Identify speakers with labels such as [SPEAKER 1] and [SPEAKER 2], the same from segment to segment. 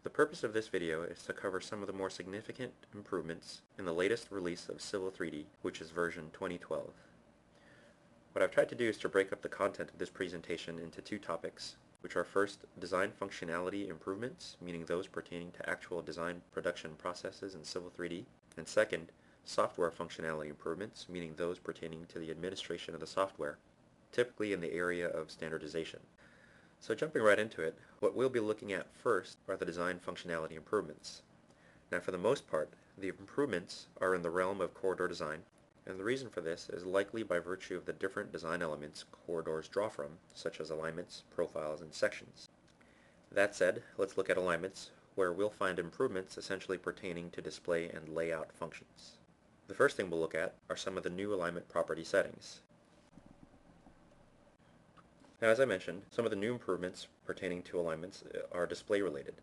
[SPEAKER 1] The purpose of this video is to cover some of the more significant improvements in the latest release of Civil 3D, which is version 2012. What I've tried to do is to break up the content of this presentation into two topics, which are first, design functionality improvements, meaning those pertaining to actual design production processes in Civil 3D, and second, software functionality improvements, meaning those pertaining to the administration of the software, typically in the area of standardization. So jumping right into it, what we'll be looking at first are the design functionality improvements. Now for the most part, the improvements are in the realm of corridor design, and the reason for this is likely by virtue of the different design elements corridors draw from, such as alignments, profiles, and sections. That said, let's look at alignments, where we'll find improvements essentially pertaining to display and layout functions. The first thing we'll look at are some of the new alignment property settings. Now, as I mentioned, some of the new improvements pertaining to alignments are display related.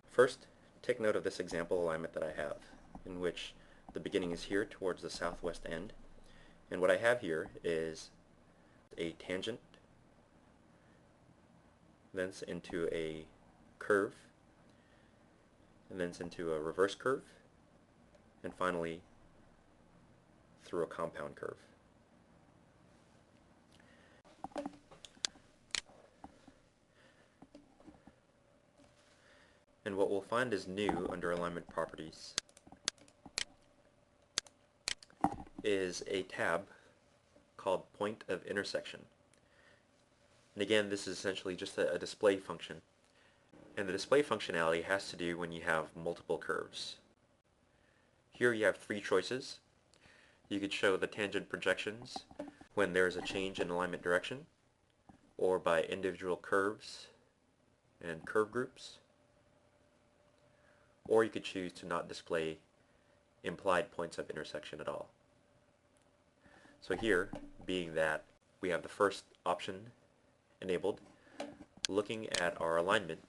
[SPEAKER 1] First, take note of this example alignment that I have, in which the beginning is here towards the southwest end, and what I have here is a tangent, thence into a curve, and thence into a reverse curve, and finally through a compound curve. And what we'll find is new under alignment properties is a tab called point of intersection. And again, this is essentially just a display function. And the display functionality has to do when you have multiple curves. Here you have three choices. You could show the tangent projections when there is a change in alignment direction, or by individual curves and curve groups, or you could choose to not display implied points of intersection at all. So here, being that we have the first option enabled, looking at our alignment,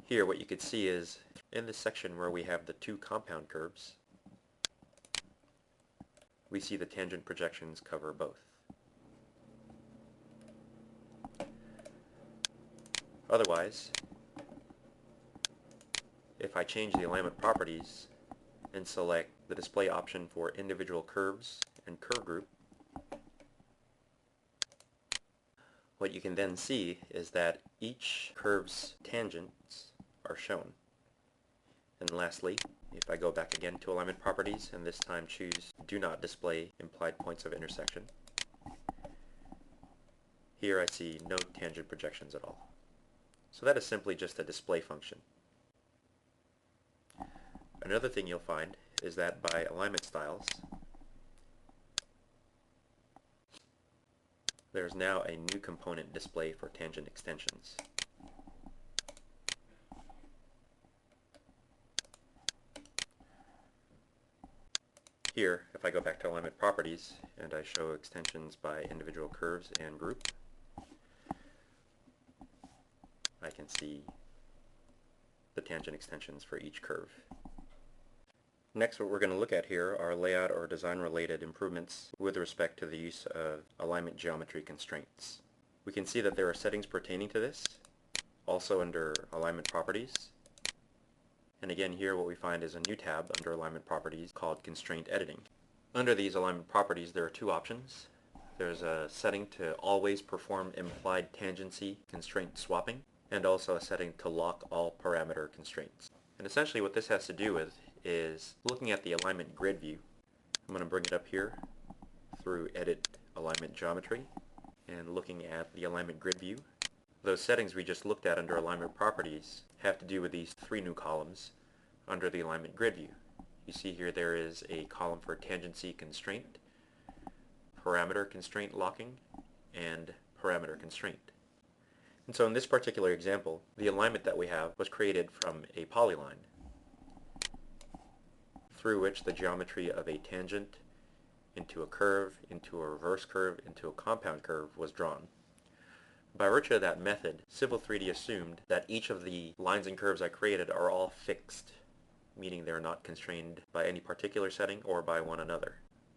[SPEAKER 1] here what you could see is in this section where we have the two compound curves, we see the tangent projections cover both. Otherwise, if I change the alignment properties and select the display option for individual curves and curve group, what you can then see is that each curve's tangents are shown. And lastly, if I go back again to alignment properties and this time choose do not display implied points of intersection, here I see no tangent projections at all. So that is simply just a display function. Another thing you'll find is that by alignment styles, there's now a new component display for tangent extensions. Here, if I go back to alignment properties and I show extensions by individual curves and group, I can see the tangent extensions for each curve. Next, what we're going to look at here are layout or design related improvements with respect to the use of alignment geometry constraints. We can see that there are settings pertaining to this, also under alignment properties. And again, here what we find is a new tab under alignment properties called Constraint Editing. Under these alignment properties, there are two options. There's a setting to always perform implied tangency constraint swapping, and also a setting to lock all parameter constraints. And essentially what this has to do with is looking at the alignment grid view. I'm going to bring it up here through Edit Alignment Geometry and looking at the alignment grid view. Those settings we just looked at under alignment properties have to do with these three new columns under the alignment grid view. You see here there is a column for tangency constraint, parameter constraint locking, and parameter constraint. And so in this particular example, the alignment that we have was created from a polyline through which the geometry of a tangent into a curve, into a reverse curve, into a compound curve was drawn. By virtue of that method, Civil 3D assumed that each of the lines and curves I created are all fixed, meaning they're not constrained by any particular setting or by one another.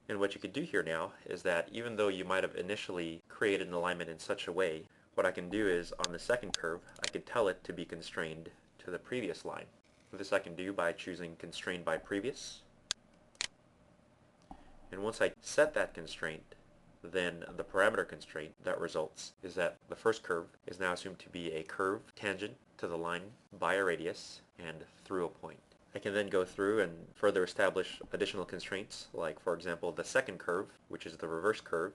[SPEAKER 1] And what you could do here now is that even though you might have initially created an alignment in such a way what I can do is on the second curve, I can tell it to be constrained to the previous line. This I can do by choosing Constrained by Previous. And once I set that constraint, then the parameter constraint that results is that the first curve is now assumed to be a curve tangent to the line by a radius and through a point. I can then go through and further establish additional constraints, like for example the second curve, which is the reverse curve.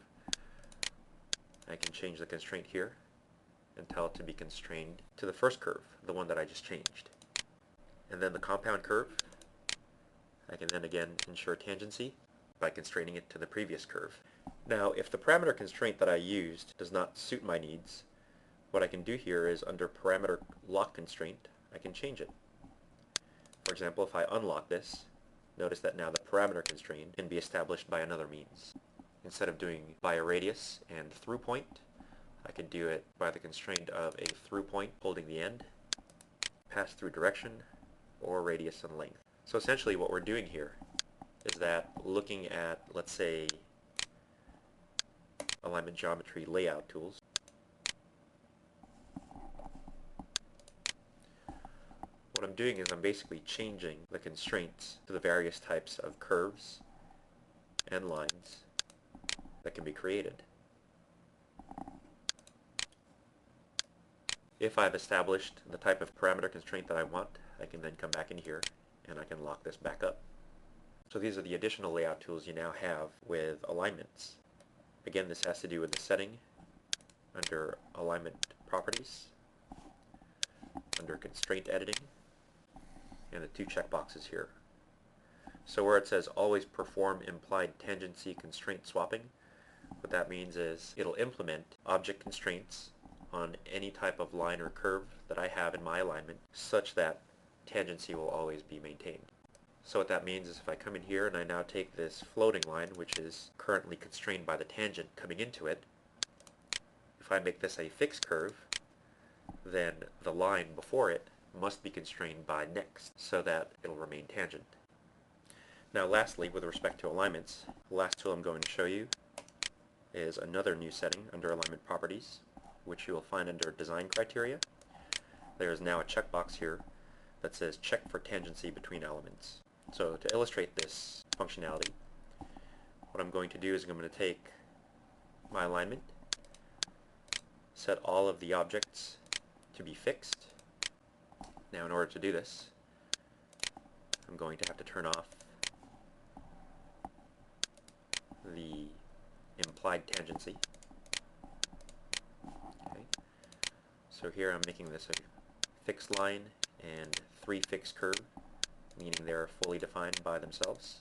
[SPEAKER 1] I can change the constraint here and tell it to be constrained to the first curve, the one that I just changed. And then the compound curve, I can then again ensure tangency by constraining it to the previous curve. Now, if the parameter constraint that I used does not suit my needs, what I can do here is under parameter lock constraint, I can change it. For example, if I unlock this, notice that now the parameter constraint can be established by another means. Instead of doing by a radius and through point, I could do it by the constraint of a through point holding the end, pass through direction, or radius and length. So essentially what we're doing here is that looking at, let's say, alignment geometry layout tools, what I'm doing is I'm basically changing the constraints to the various types of curves and lines that can be created. If I've established the type of parameter constraint that I want, I can then come back in here and I can lock this back up. So these are the additional layout tools you now have with alignments. Again, this has to do with the setting under Alignment Properties, under Constraint Editing, and the two checkboxes here. So where it says always perform implied tangency constraint swapping, what that means is it'll implement object constraints on any type of line or curve that I have in my alignment such that tangency will always be maintained. So what that means is if I come in here and I now take this floating line, which is currently constrained by the tangent coming into it, if I make this a fixed curve, then the line before it must be constrained by next so that it'll remain tangent. Now lastly, with respect to alignments, the last tool I'm going to show you is another new setting under Alignment Properties, which you will find under Design Criteria. There is now a checkbox here that says Check for Tangency Between Elements. So to illustrate this functionality, what I'm going to do is I'm going to take my alignment, set all of the objects to be fixed. Now in order to do this, I'm going to have to turn off the implied tangency. Okay. So here I'm making this a fixed line and three fixed curve, meaning they're fully defined by themselves.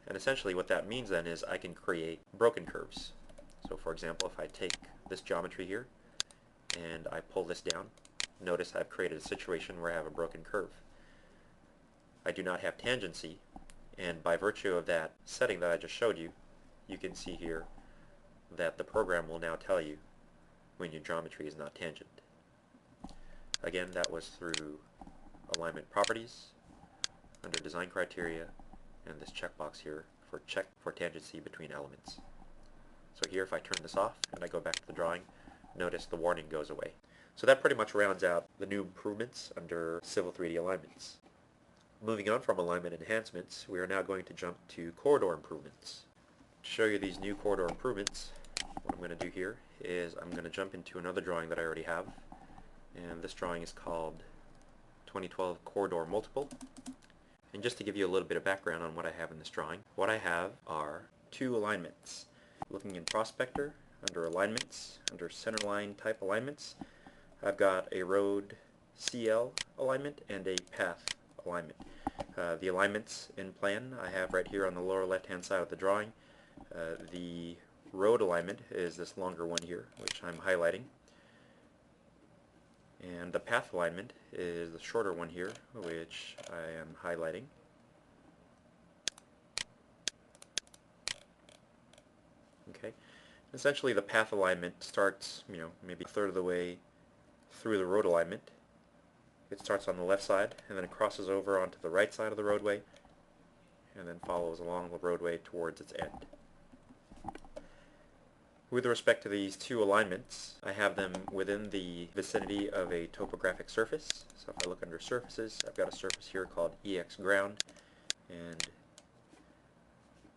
[SPEAKER 1] And essentially what that means then is I can create broken curves. So for example, if I take this geometry here and I pull this down, notice I've created a situation where I have a broken curve. I do not have tangency, and by virtue of that setting that I just showed you, you can see here that the program will now tell you when your geometry is not tangent. Again, that was through Alignment Properties, under Design Criteria, and this checkbox here for Check for Tangency Between Elements. So here if I turn this off and I go back to the drawing, notice the warning goes away. So that pretty much rounds out the new improvements under Civil 3D alignments. Moving on from alignment enhancements, we are now going to jump to corridor improvements. To show you these new corridor improvements, what I'm going to do here is I'm going to jump into another drawing that I already have, and this drawing is called 2012 Corridor Multiple. And just to give you a little bit of background on what I have in this drawing, what I have are two alignments. Looking in Prospector, under Alignments, under Centerline Type Alignments, I've got a Road CL alignment and a Path alignment. The alignments in plan I have right here on the lower left hand side of the drawing. The road alignment is this longer one here, which I'm highlighting. And the path alignment is the shorter one here, which I am highlighting. Okay. Essentially the path alignment starts, maybe a third of the way through the road alignment. It starts on the left side and then it crosses over onto the right side of the roadway and then follows along the roadway towards its end. With respect to these two alignments, I have them within the vicinity of a topographic surface. So if I look under surfaces, I've got a surface here called EX ground, and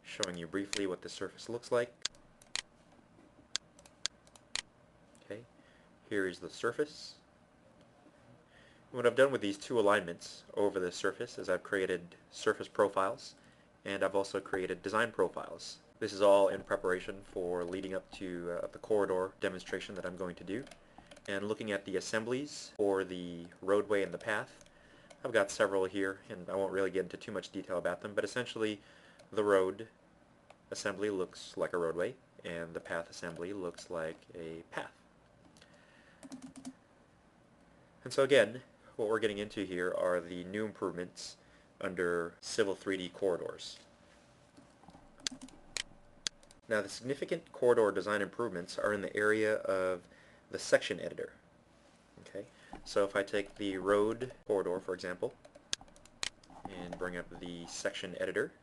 [SPEAKER 1] showing you briefly what the surface looks like. Okay, here is the surface. What I've done with these two alignments over the surface is I've created surface profiles, and I've also created design profiles. This is all in preparation for leading up to the corridor demonstration that I'm going to do. And looking at the assemblies for the roadway and the path, I've got several here, and I won't really get into too much detail about them, but essentially the road assembly looks like a roadway, and the path assembly looks like a path. And so again, what we're getting into here are the new improvements under Civil 3D corridors. Now the significant corridor design improvements are in the area of the section editor. Okay, so if I take the road corridor, for example, and bring up the section editor.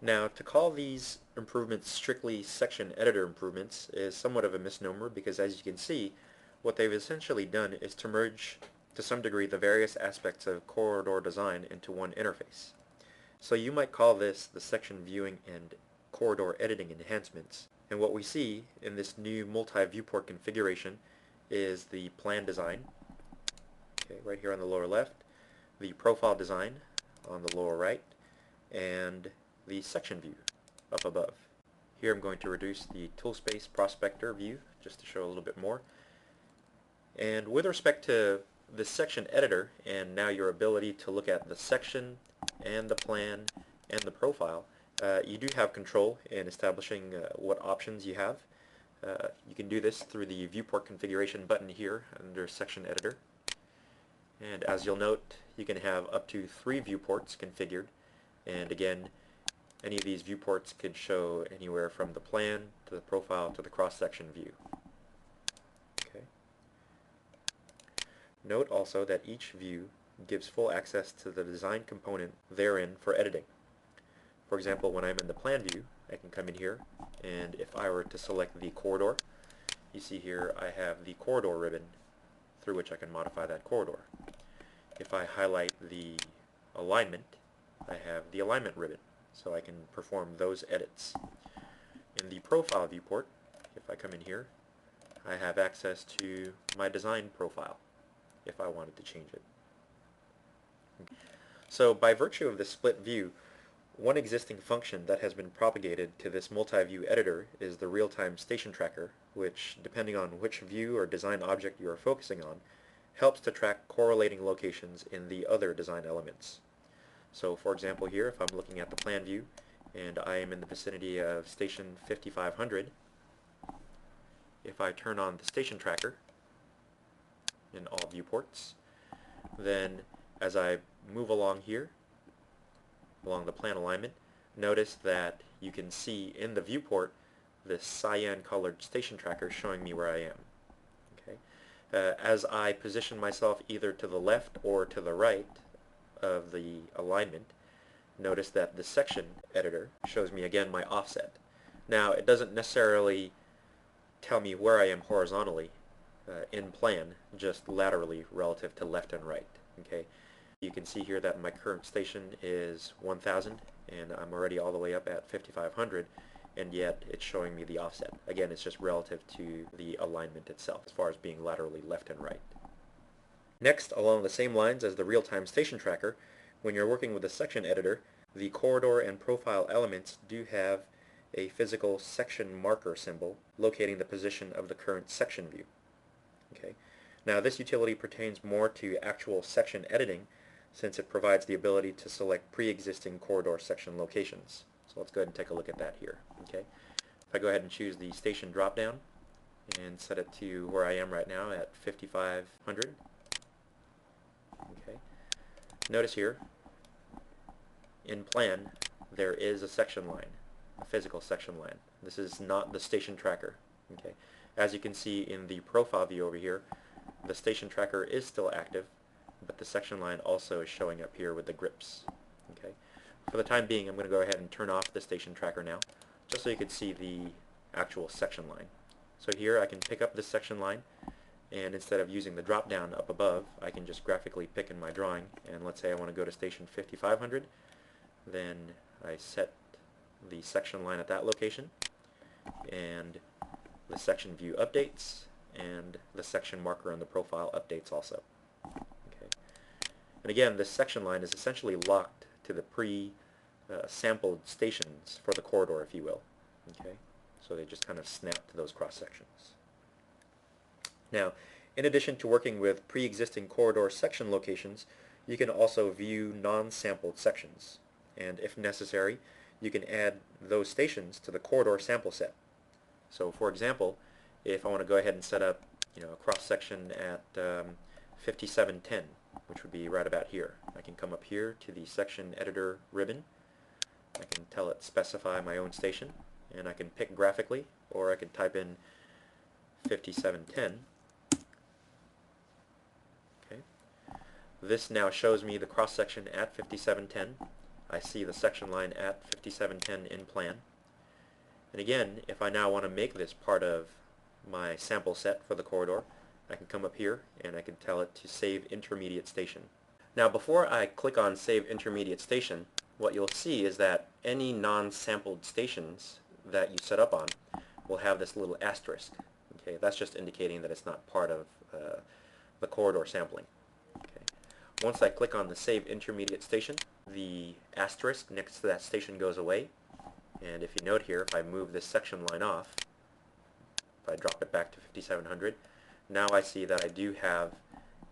[SPEAKER 1] Now, to call these improvements strictly section editor improvements is somewhat of a misnomer, because as you can see, what they've essentially done is to merge to some degree the various aspects of corridor design into one interface. So you might call this the section viewing and corridor editing enhancements. And what we see in this new multi-viewport configuration is the plan design, okay, right here on the lower left, the profile design on the lower right, and the section view up above. Here I'm going to reduce the toolspace prospector view just to show a little bit more. And with respect to the section editor, and now your ability to look at the section and the plan and the profile, you do have control in establishing what options you have. You can do this through the viewport configuration button here under section editor. And as you'll note, you can have up to 3 viewports configured, and again, any of these viewports could show anywhere from the plan to the profile to the cross-section view. Okay. Note also that each view gives full access to the design component therein for editing. For example, when I'm in the plan view, I can come in here, and if I were to select the corridor, you see here I have the corridor ribbon through which I can modify that corridor. If I highlight the alignment, I have the alignment ribbon, so I can perform those edits. In the profile viewport, if I come in here, I have access to my design profile if I wanted to change it. So by virtue of the split view, one existing function that has been propagated to this multi-view editor is the real-time station tracker, which, depending on which view or design object you are focusing on, helps to track correlating locations in the other design elements. So for example here, if I'm looking at the plan view and I am in the vicinity of station 5500, if I turn on the station tracker in all viewports, then as I move along here, along the plan alignment, notice that you can see in the viewport this cyan colored station tracker showing me where I am. Okay. As I position myself either to the left or to the right of the alignment, notice that the section editor shows me again my offset. Now it doesn't necessarily tell me where I am horizontally in plan, just laterally relative to left and right. Okay. You can see here that my current station is 1000 and I'm already all the way up at 5500, and yet it's showing me the offset. Again, it's just relative to the alignment itself as far as being laterally left and right. Next, along the same lines as the real-time station tracker, when you're working with the section editor, the corridor and profile elements do have a physical section marker symbol locating the position of the current section view. Okay. Now this utility pertains more to actual section editing, since it provides the ability to select pre-existing corridor section locations. So let's go ahead and take a look at that here. Okay. If I go ahead and choose the station drop-down and set it to where I am right now at 5500. Okay. Notice here, in plan, there is a section line, a physical section line. This is not the station tracker. Okay. As you can see in the profile view over here, the station tracker is still active, but the section line also is showing up here with the grips. Okay. For the time being, I'm going to go ahead and turn off the station tracker now, just so you can see the actual section line. So here I can pick up this section line, and instead of using the drop down up above, I can just graphically pick in my drawing, and let's say I want to go to station 5500, then I set the section line at that location, and the section view updates, and the section marker on the profile updates also. Okay. And again, this section line is essentially locked to the sampled stations for the corridor, if you will. Okay. So they just kind of snap to those cross sections. Now, in addition to working with pre-existing corridor section locations, you can also view non-sampled sections. And if necessary, you can add those stations to the corridor sample set. So for example, if I want to go ahead and set up a cross section at 5710, which would be right about here, I can come up here to the section editor ribbon. I can tell it specify my own station, and I can pick graphically, or I can type in 5710. Okay. This now shows me the cross section at 5710. I see the section line at 5710 in plan. And again, if I now want to make this part of my sample set for the corridor, I can come up here and I can tell it to save intermediate station. Now before I click on save intermediate station, what you'll see is that any non-sampled stations that you set up on will have this little asterisk. Okay, that's just indicating that it's not part of the corridor sampling. Okay. Once I click on the save intermediate station, the asterisk next to that station goes away. And if you note here, if I move this section line off, if I drop it back to 5700, now I see that I do have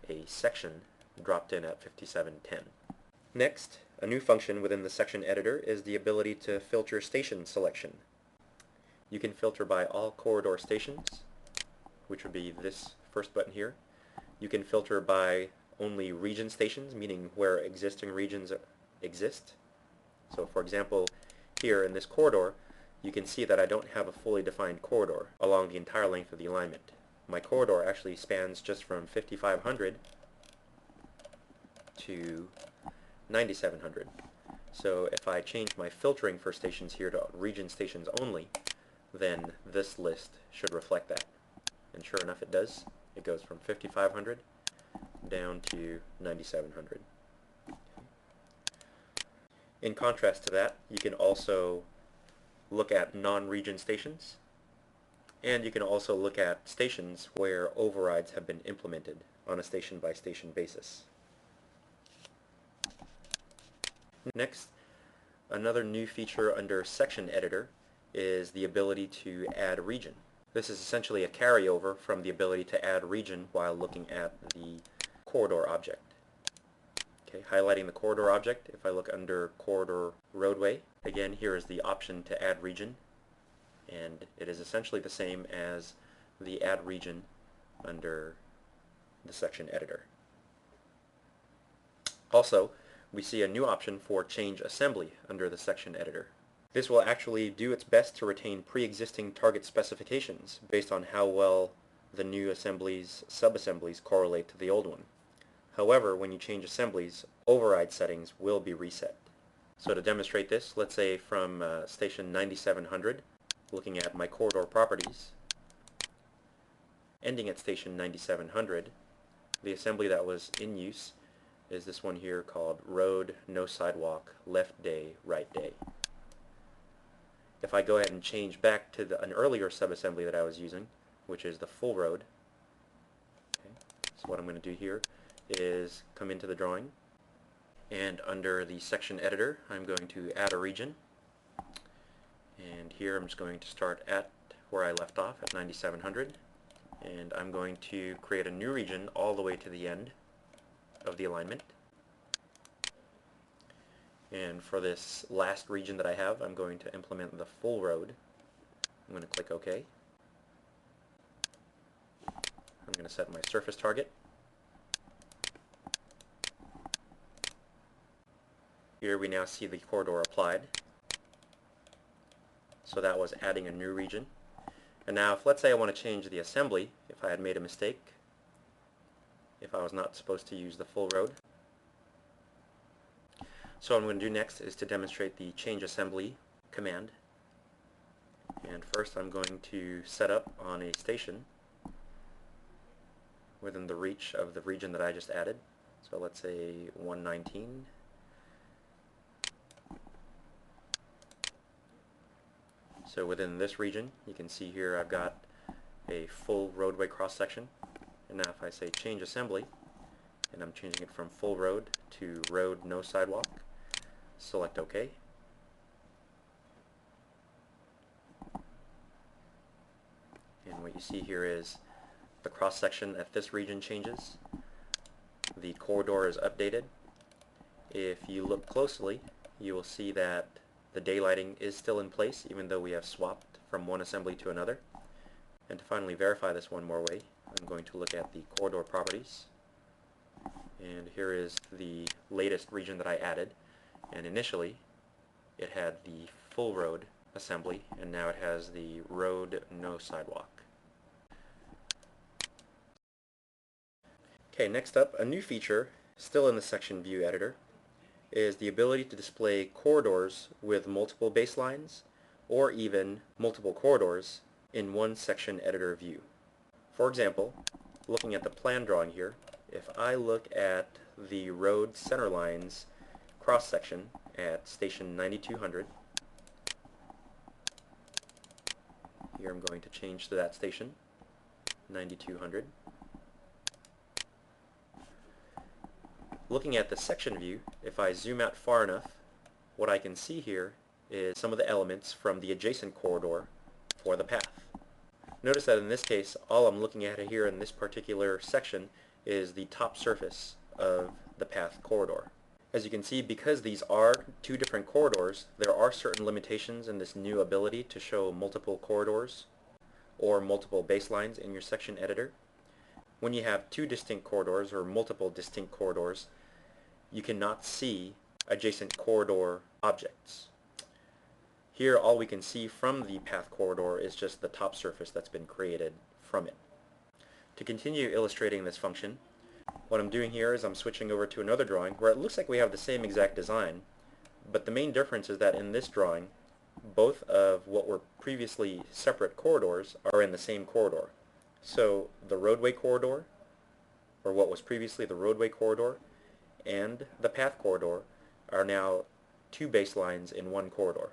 [SPEAKER 1] a section dropped in at 5710. Next, a new function within the section editor is the ability to filter station selection. You can filter by all corridor stations, which would be this first button here. You can filter by only region stations, meaning where existing regions exist. So for example, here in this corridor, you can see that I don't have a fully defined corridor along the entire length of the alignment. My corridor actually spans just from 5500 to 9700. So if I change my filtering for stations here to region stations only, then this list should reflect that. And sure enough it does. It goes from 5500 down to 9700. In contrast to that, you can also look at non-region stations, and you can also look at stations where overrides have been implemented on a station-by-station basis. Next, another new feature under Section Editor is the ability to add region. This is essentially a carryover from the ability to add region while looking at the corridor object. Okay, highlighting the corridor object, if I look under corridor roadway, again here is the option to add region, and it is essentially the same as the add region under the section editor. Also, we see a new option for change assembly under the section editor. This will actually do its best to retain pre-existing target specifications based on how well the new sub-assemblies correlate to the old one. However, when you change assemblies, override settings will be reset. So to demonstrate this, let's say from station 9700, looking at my corridor properties, ending at station 9700, the assembly that was in use is this one here called road, no sidewalk, left day, right day. If I go ahead and change back to an earlier subassembly that I was using, which is the full road, okay, so what I'm going to do here is come into the drawing, and under the section editor I'm going to add a region, and here I'm just going to start at where I left off at 9700, and I'm going to create a new region all the way to the end of the alignment. And for this last region that I have, I'm going to implement the full road. I'm going to click OK. I'm going to set my surface target. Here we now see the corridor applied. So that was adding a new region. And now if let's say I want to change the assembly, if I had made a mistake, if I was not supposed to use the full road. So what I'm going to do next is to demonstrate the change assembly command. And first I'm going to set up on a station within the reach of the region that I just added. So let's say 119. So within this region, you can see here I've got a full roadway cross-section. And now if I say change assembly, and I'm changing it from full road to road no sidewalk, select OK. And what you see here is the cross-section at this region changes. The corridor is updated. If you look closely, you will see that the daylighting is still in place even though we have swapped from one assembly to another. And to finally verify this one more way, I'm going to look at the corridor properties. And here is the latest region that I added. And initially it had the full road assembly, and now it has the road no sidewalk. Okay, next up, a new feature, still in the section view editor, is the ability to display corridors with multiple baselines or even multiple corridors in one section editor view. For example, looking at the plan drawing here, if I look at the road center lines cross section at station 9200, here I'm going to change to that station, 9200. Looking at the section view, if I zoom out far enough, what I can see here is some of the elements from the adjacent corridor for the path. Notice that in this case, all I'm looking at here in this particular section is the top surface of the path corridor. As you can see, because these are two different corridors, there are certain limitations in this new ability to show multiple corridors or multiple baselines in your section editor. When you have two distinct corridors or multiple distinct corridors, you cannot see adjacent corridor objects. Here all we can see from the path corridor is just the top surface that's been created from it. To continue illustrating this function, what I'm doing here is I'm switching over to another drawing where it looks like we have the same exact design, but the main difference is that in this drawing, both of what were previously separate corridors are in the same corridor. So the roadway corridor, or what was previously the roadway corridor, and the path corridor are now two baselines in one corridor.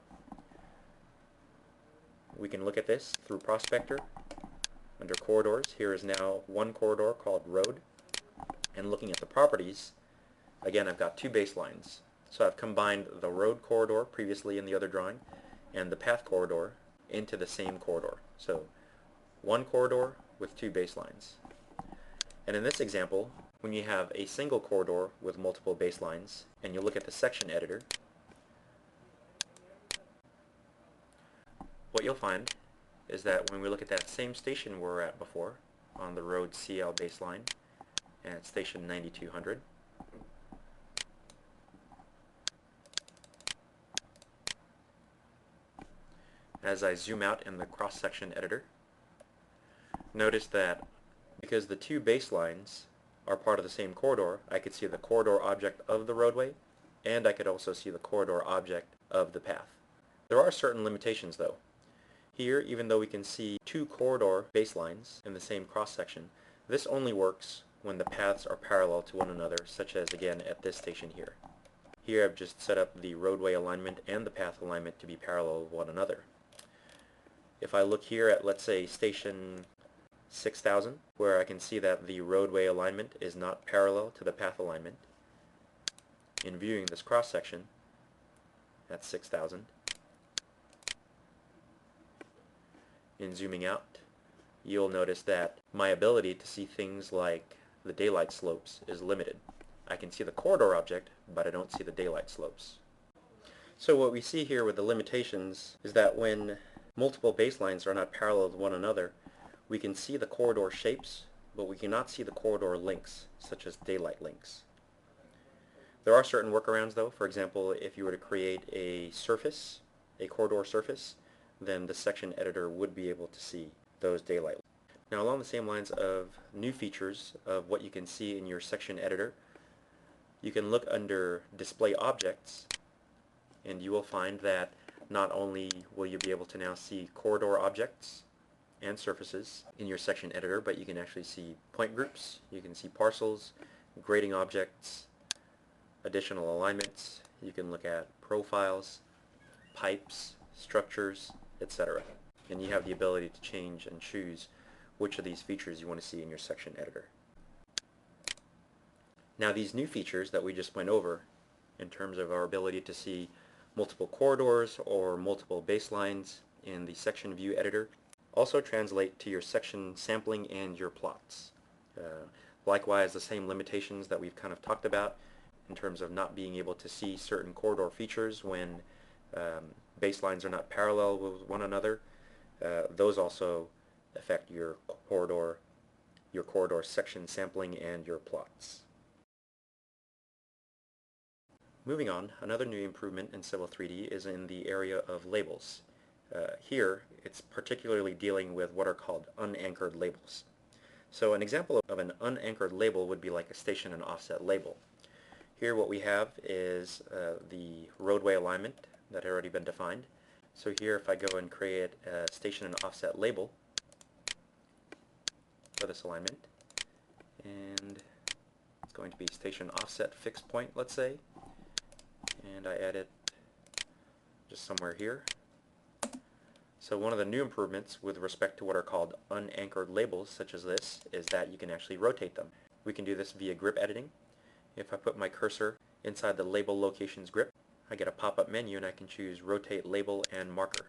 [SPEAKER 1] We can look at this through Prospector. Under corridors, here is now one corridor called road. And looking at the properties, again I've got two baselines. So I've combined the road corridor previously in the other drawing and the path corridor into the same corridor. So one corridor with two baselines. And in this example, when you have a single corridor with multiple baselines and you look at the section editor, what you'll find is that when we look at that same station we were at before on the road CL baseline at station 9200, as I zoom out in the cross-section editor, notice that because the two baselines are part of the same corridor, I could see the corridor object of the roadway and I could also see the corridor object of the path. There are certain limitations though. Here, even though we can see two corridor baselines in the same cross-section, this only works when the paths are parallel to one another, such as again at this station here. Here I've just set up the roadway alignment and the path alignment to be parallel with one another. If I look here at, let's say, station 6000, where I can see that the roadway alignment is not parallel to the path alignment, in viewing this cross-section at 6000, in zooming out, you'll notice that my ability to see things like the daylight slopes is limited. I can see the corridor object, but I don't see the daylight slopes. So what we see here with the limitations is that when multiple baselines are not parallel to one another, we can see the corridor shapes, but we cannot see the corridor links, such as daylight links. There are certain workarounds though. For example, if you were to create a surface, a corridor surface, then the section editor would be able to see those daylight. Now along the same lines of new features of what you can see in your section editor, you can look under Display Objects, and you will find that not only will you be able to now see corridor objects and surfaces in your section editor, but you can actually see point groups, you can see parcels, grading objects, additional alignments, you can look at profiles, pipes, structures, etc. And you have the ability to change and choose which of these features you want to see in your section editor. Now these new features that we just went over, in terms of our ability to see multiple corridors or multiple baselines in the section view editor, also translate to your section sampling and your plots. Likewise, the same limitations that we've kind of talked about in terms of not being able to see certain corridor features when baselines are not parallel with one another, those also affect your corridor section sampling and your plots. Moving on, another new improvement in Civil 3D is in the area of labels. Here, it's particularly dealing with what are called unanchored labels. So an example of an unanchored label would be like a station and offset label. Here what we have is the roadway alignment that had already been defined. So here if I go and create a station and offset label for this alignment, and it's going to be station offset fixed point, let's say, and I add it just somewhere here. So one of the new improvements with respect to what are called unanchored labels such as this is that you can actually rotate them. We can do this via grip editing. If I put my cursor inside the label locations grip, I get a pop-up menu and I can choose rotate label and marker.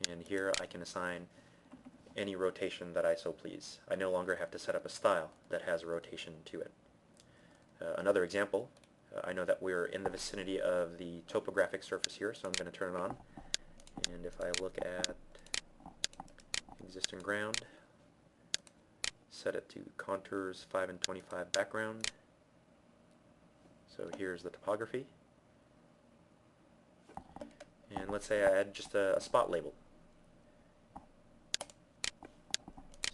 [SPEAKER 1] And here I can assign any rotation that I so please. I no longer have to set up a style that has a rotation to it. Another example, I know that we're in the vicinity of the topographic surface here, so I'm going to turn it on. And if I look at existing ground, set it to contours 5 and 25 background. So here's the topography. And let's say I add just a spot label.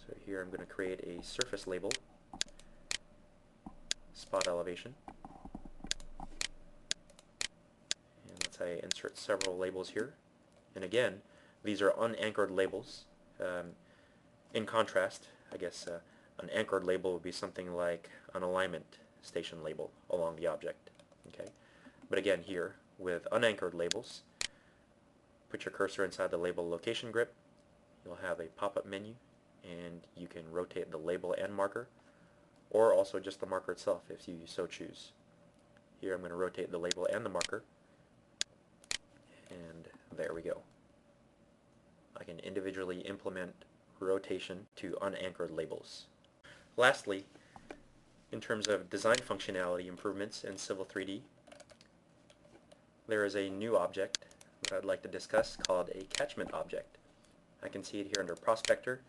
[SPEAKER 1] So here I'm going to create a surface label, spot elevation. And let's say insert several labels here. And again, these are unanchored labels. In contrast, I guess an anchored label would be something like an alignment station label along the object. Okay, but again here with unanchored labels, put your cursor inside the label location grip. You'll have a pop-up menu, and you can rotate the label and marker, or also just the marker itself if you so choose. Here I'm going to rotate the label and the marker, and there we go. I can individually implement rotation to unanchored labels. Lastly, in terms of design functionality improvements in Civil 3D, there is a new object that I'd like to discuss called a catchment object. I can see it here under Prospector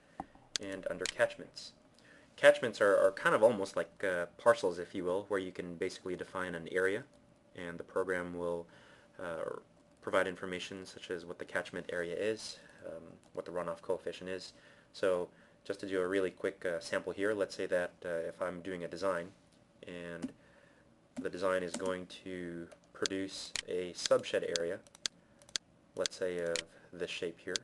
[SPEAKER 1] and under Catchments. Catchments are kind of almost like parcels, if you will, where you can basically define an area, and the program will provide information such as what the catchment area is, what the runoff coefficient is. So just to do a really quick sample here, let's say that if I'm doing a design and the design is going to produce a subshed area, let's say of this shape here,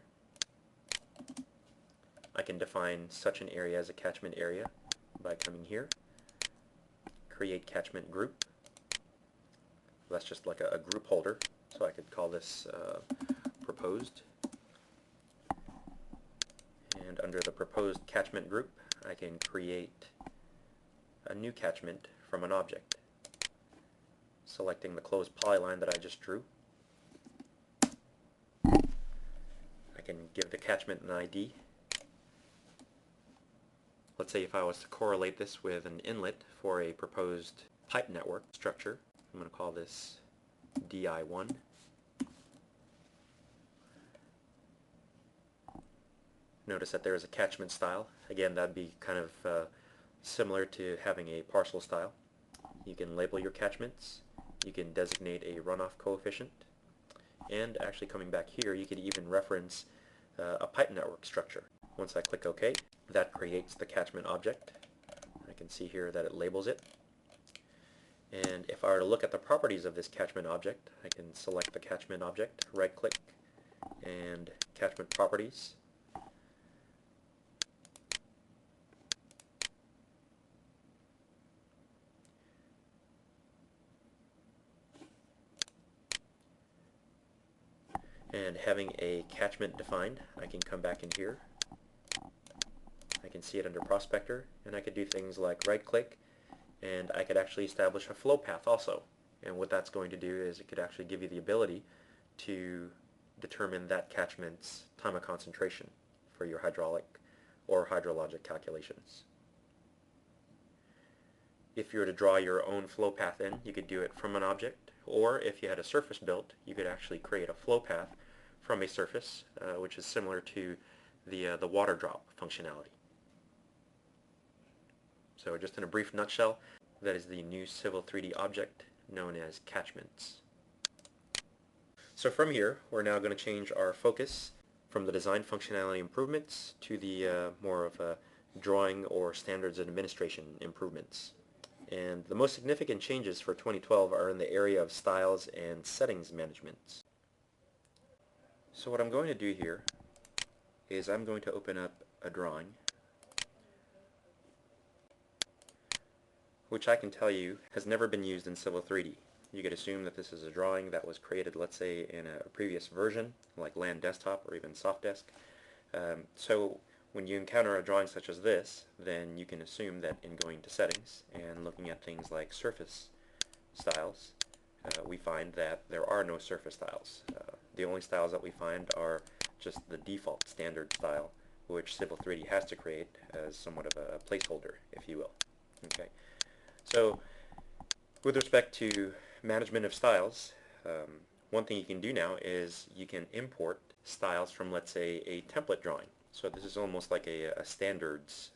[SPEAKER 1] I can define such an area as a catchment area by coming here, create catchment group. That's just like a group holder, so I could call this proposed. And under the proposed catchment group, I can create a new catchment from an object, selecting the closed polyline that I just drew. I can give the catchment an ID. Let's say if I was to correlate this with an inlet for a proposed pipe network structure, I'm going to call this DI1. Notice that there is a catchment style. Again, that'd be kind of similar to having a parcel style. You can label your catchments, you can designate a runoff coefficient, and actually coming back here, you could even reference a pipe network structure. Once I click OK, that creates the catchment object. I can see here that it labels it. And if I were to look at the properties of this catchment object, I can select the catchment object, right-click, and catchment properties. And having a catchment defined, I can come back in here. I can see it under Prospector, and I could do things like right-click, and I could actually establish a flow path also. And what that's going to do is it could actually give you the ability to determine that catchment's time of concentration for your hydraulic or hydrologic calculations. If you were to draw your own flow path in, you could do it from an object, or if you had a surface built, you could actually create a flow path from a surface, which is similar to the water drop functionality. So just in a brief nutshell, that is the new Civil 3D object known as catchments. So from here, we're now going to change our focus from the design functionality improvements to the more of drawing or standards and administration improvements. And the most significant changes for 2012 are in the area of styles and settings management. So what I'm going to do here is I'm going to open up a drawing, which I can tell you has never been used in Civil 3D. You could assume that this is a drawing that was created, let's say, in a previous version, like Land Desktop or even Sofdesk. So when you encounter a drawing such as this, then you can assume that in going to settings and looking at things like surface styles, we find that there are no surface styles. The only styles that we find are just the default standard style, which Civil 3D has to create as somewhat of a placeholder, if you will. Okay. So with respect to management of styles, one thing you can do now is you can import styles from, let's say, a template drawing. So this is almost like a standards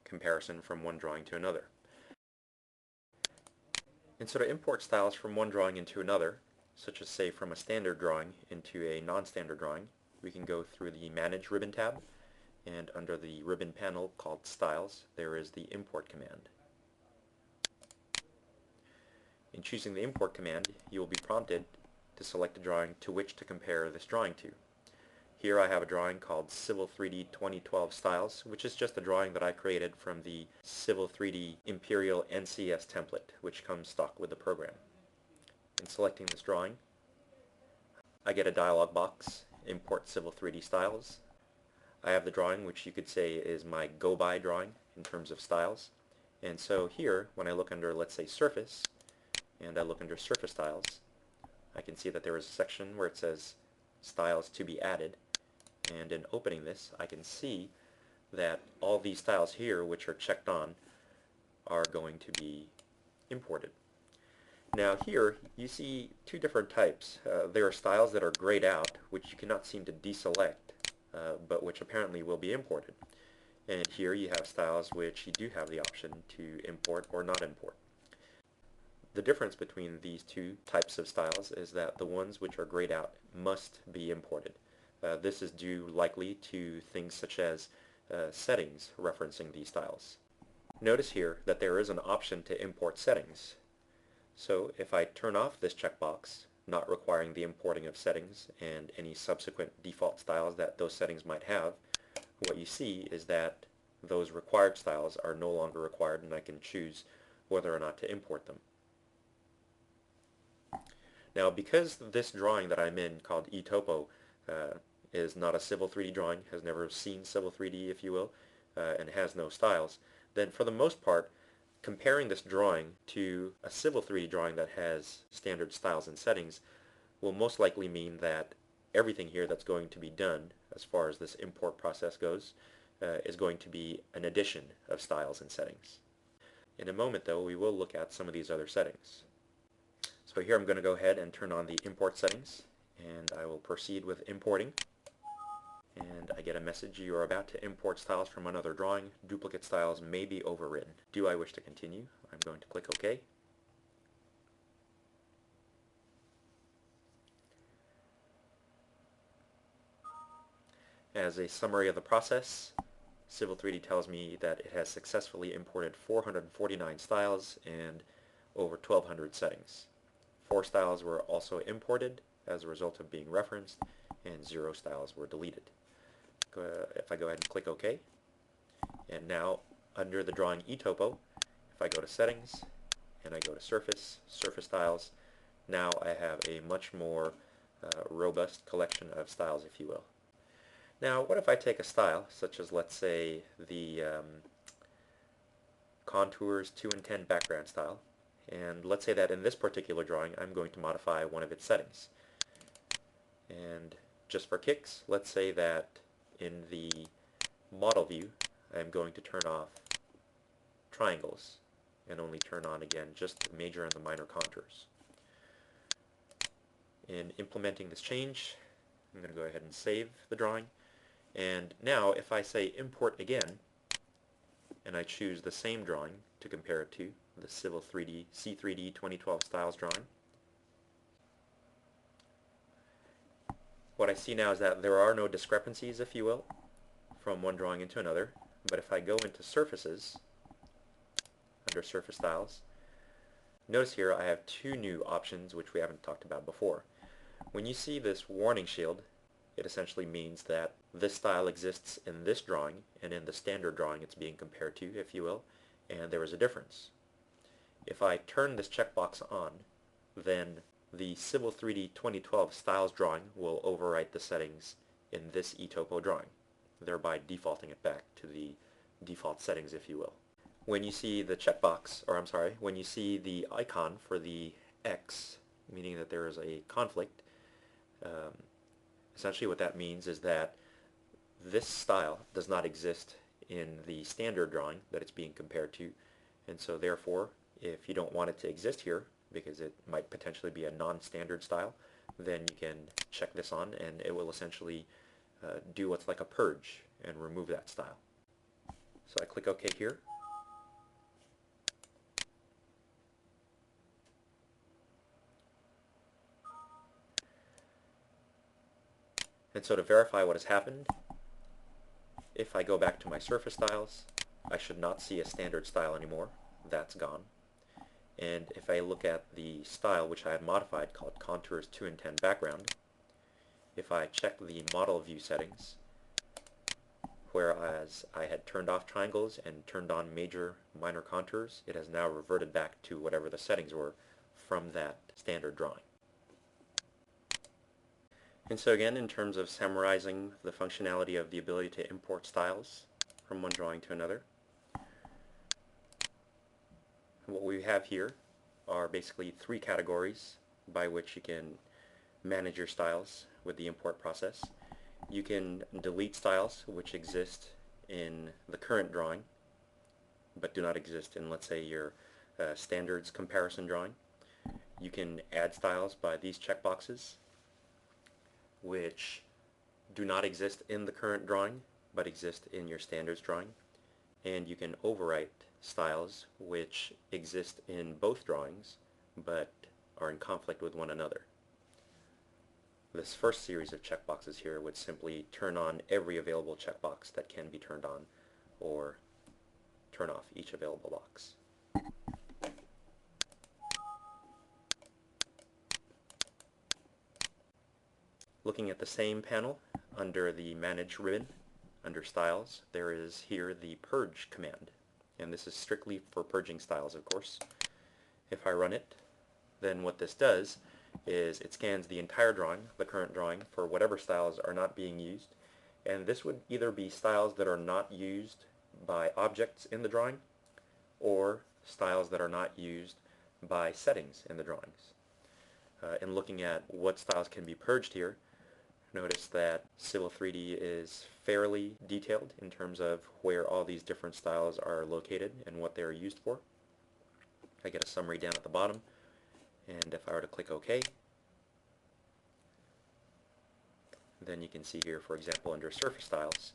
[SPEAKER 1] comparison from one drawing to another. And so to import styles from one drawing into another, such as say from a standard drawing into a non-standard drawing, we can go through the Manage ribbon tab, and under the ribbon panel called Styles, there is the Import command. In choosing the Import command, you will be prompted to select a drawing to which to compare this drawing to. Here I have a drawing called Civil 3D 2012 Styles, which is just a drawing that I created from the Civil 3D Imperial NCS template, which comes stock with the program. In selecting this drawing, I get a dialog box, Import Civil 3D Styles. I have the drawing, which you could say is my go-by drawing in terms of styles. And so here, when I look under, let's say, Surface, and I look under Surface Styles, I can see that there is a section where it says Styles to be added. And in opening this, I can see that all these styles here, which are checked on, are going to be imported. Now here, you see two different types. There are styles that are grayed out, which you cannot seem to deselect, but which apparently will be imported. And here you have styles which you do have the option to import or not import. The difference between these two types of styles is that the ones which are grayed out must be imported. This is due likely to things such as settings referencing these styles. Notice here that there is an option to import settings. So if I turn off this checkbox, not requiring the importing of settings and any subsequent default styles that those settings might have, what you see is that those required styles are no longer required, and I can choose whether or not to import them. Now, because this drawing that I'm in, called eTopo, is not a Civil 3D drawing, has never seen Civil 3D, if you will, and has no styles, then for the most part, comparing this drawing to a Civil 3D drawing that has standard styles and settings will most likely mean that everything here that's going to be done, as far as this import process goes, is going to be an addition of styles and settings. In a moment, though, we will look at some of these other settings. So here I'm going to go ahead and turn on the import settings, and I will proceed with importing. And I get a message: you are about to import styles from another drawing. Duplicate styles may be overridden. Do I wish to continue? I'm going to click OK. As a summary of the process, Civil 3D tells me that it has successfully imported 449 styles, and over 1,200 settings. 4 styles were also imported as a result of being referenced, and 0 styles were deleted. If I go ahead and click OK, and now under the drawing eTopo, if I go to Settings and I go to Surface Styles, now I have a much more robust collection of styles, if you will. Now, what if I take a style, such as, let's say, the Contours 2 and 10 background style, and let's say that in this particular drawing I'm going to modify one of its settings. And just for kicks, let's say that in the model view I'm going to turn off triangles and only turn on again just the major and the minor contours. In implementing this change, I'm going to go ahead and save the drawing. And now if I say import again, and I choose the same drawing to compare it to, the Civil 3D C3D 2012 Styles drawing, what I see now is that there are no discrepancies, if you will, from one drawing into another. But if I go into Surfaces, under Surface Styles, notice here I have 2 new options which we haven't talked about before. When you see this warning shield, it essentially means that this style exists in this drawing, and in the standard drawing it's being compared to, if you will, and there is a difference. If I turn this checkbox on, then the Civil 3D 2012 Styles drawing will overwrite the settings in this eTopo drawing, thereby defaulting it back to the default settings, if you will. When you see the checkbox, or I'm sorry, when you see the icon for the X, meaning that there is a conflict, essentially what that means is that this style does not exist in the standard drawing that it's being compared to, and so therefore if you don't want it to exist here because it might potentially be a non-standard style, then you can check this on and it will essentially do what's like a purge and remove that style. So I click OK here. And so to verify what has happened, if I go back to my surface styles, I should not see a standard style anymore. That's gone. And if I look at the style which I had modified called Contours 2 and 10 background, if I check the model view settings, whereas I had turned off triangles and turned on major minor contours, it has now reverted back to whatever the settings were from that standard drawing. And so again, in terms of summarizing the functionality of the ability to import styles from one drawing to another, what we have here are basically 3 categories by which you can manage your styles with the import process. You can delete styles which exist in the current drawing but do not exist in, let's say, your standards comparison drawing. You can add styles by these checkboxes which do not exist in the current drawing but exist in your standards drawing. And you can overwrite styles which exist in both drawings but are in conflict with one another. This first series of checkboxes here would simply turn on every available checkbox that can be turned on, or turn off each available box. Looking at the same panel, under the Manage ribbon, under Styles, there is here the Purge command. And this is strictly for purging styles, of course. If I run it, then what this does is it scans the entire drawing, the current drawing, for whatever styles are not being used. And this would either be styles that are not used by objects in the drawing, or styles that are not used by settings in the drawings. In looking at what styles can be purged here, notice that Civil 3D is fairly detailed in terms of where all these different styles are located and what they are used for. I get a summary down at the bottom, and if I were to click OK, then you can see here, for example, under Surface Styles,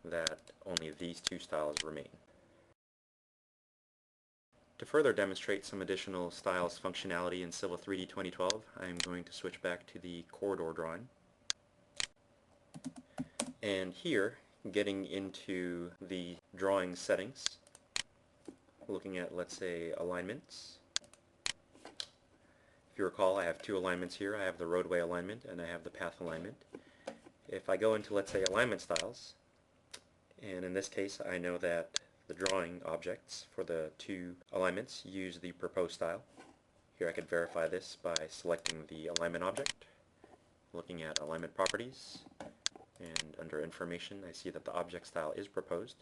[SPEAKER 1] that only these 2 styles remain. To further demonstrate some additional styles functionality in Civil 3D 2012, I'm going to switch back to the corridor drawing. And here, getting into the drawing settings, looking at, let's say, alignments, If you recall, I have two alignments here. I have the roadway alignment and I have the path alignment. If I go into, let's say, alignment styles, and in this case I know that the drawing objects for the two alignments use the proposed style. Here I could verify this by selecting the alignment object, looking at alignment properties, and under information I see that the object style is proposed.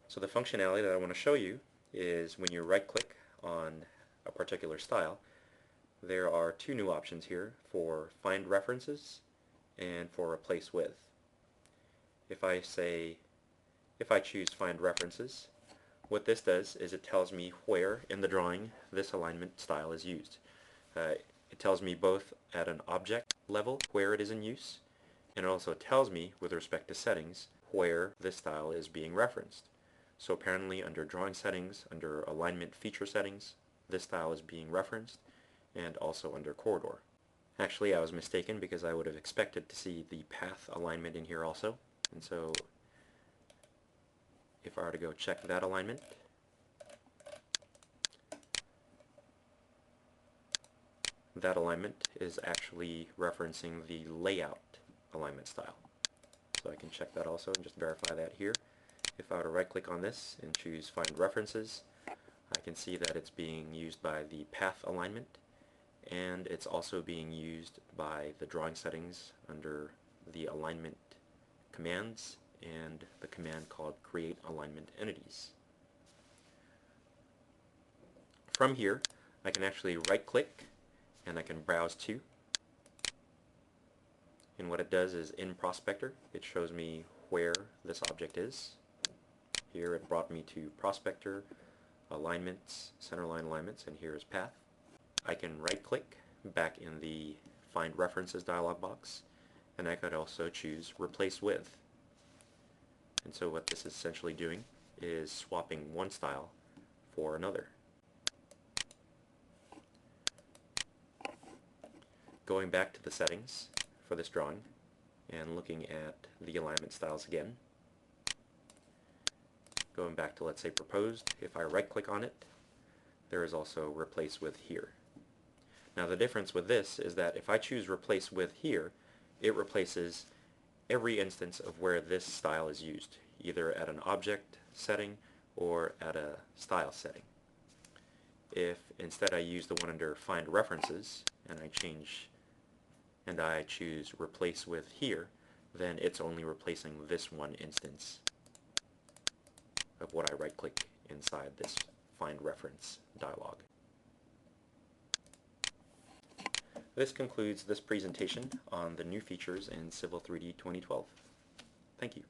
[SPEAKER 1] So the functionality that I want to show you is when you right click on a particular style, there are two new options here for find references and for replace with. If I choose find references, what this does is it tells me where in the drawing this alignment style is used. It tells me both at an object level where it is in use, and it also tells me with respect to settings where this style is being referenced. So apparently under drawing settings, under alignment feature settings, this style is being referenced, and also under corridor. Actually, I was mistaken because I would have expected to see the path alignment in here also. And so if I were to go check that alignment, that alignment is actually referencing the layout alignment style. So I can check that also and just verify that here. If I were to right click on this and choose find references, I can see that it's being used by the path alignment, and it's also being used by the drawing settings under the alignment commands and the command called create alignment entities. From here I can actually right click and I can browse to, and what it does is in Prospector it shows me where this object is. Here it brought me to Prospector, Alignments, Centerline Alignments, and here is Path. I can right click back in the Find References dialog box, and I could also choose Replace With. And so what this is essentially doing is swapping one style for another. Going back to the settings for this drawing and looking at the alignment styles again, going back to, let's say, proposed, if I right click on it, there is also replace with here. Now the difference with this is that if I choose replace with here, it replaces every instance of where this style is used, either at an object setting or at a style setting. If instead I use the one under find references and I choose replace with here, then it's only replacing this one instance of what I right click inside this find reference dialog. This concludes this presentation on the new features in Civil 3D 2012. Thank you.